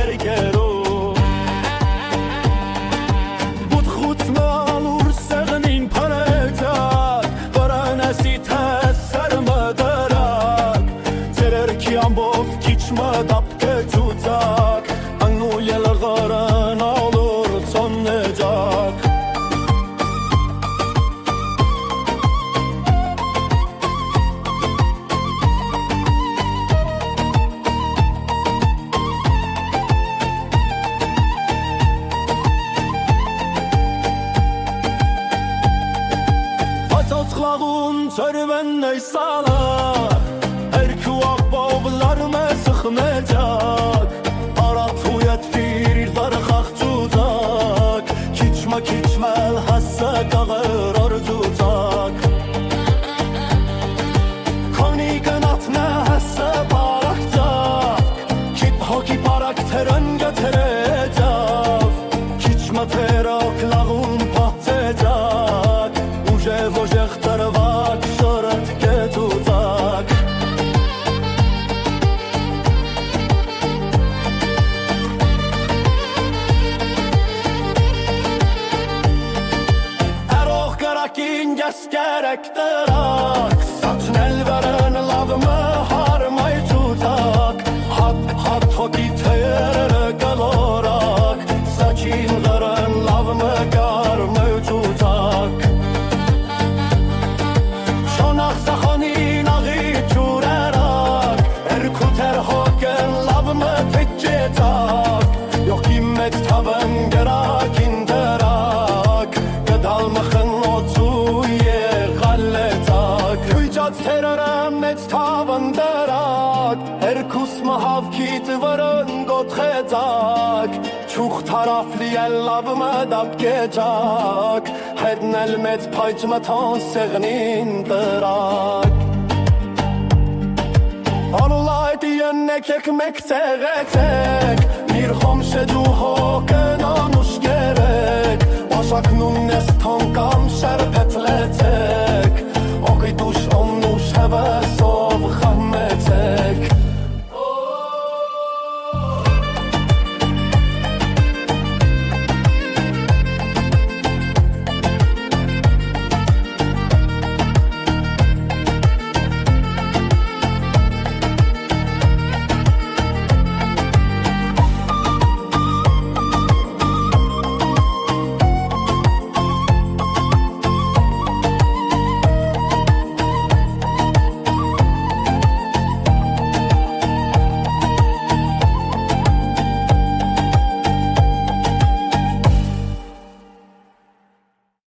երգերով Սրվեն այս սալար Երկու աղբովլար մեզ խմեջակ Արատ հույետ վիրիր դար խաղջուծակ Քիչմա էլ հասը կաղեր որդուծակ Քոնի գնատն է հասը բարակջակ Քիպ հոգի բարակ թերն գթերեջավ Քիչմա թերոք լաղուն պահցեջակ Ուժև ոժեղ տրվակ Gerek drak Saçnel veren lavımı harmay tutak Hat hoki tere galorak Saçin veren lavımı garmay tutak Şonak zahonin ağı çurerak Erkuter hoken lavımı teccetak Yok immet tavan gerakin derak Gıdalmıxın Terörəm մեծ թավանդրակ Երկուս մահավքիտ վրն գոտխեծակ Չուխ թարավլի էլ լավմը դապկեջակ Հետն էլ մեծ պայճ մթան սեղնին տրակ Անուլայդի ենեք եկ մեկ ծեղեցեք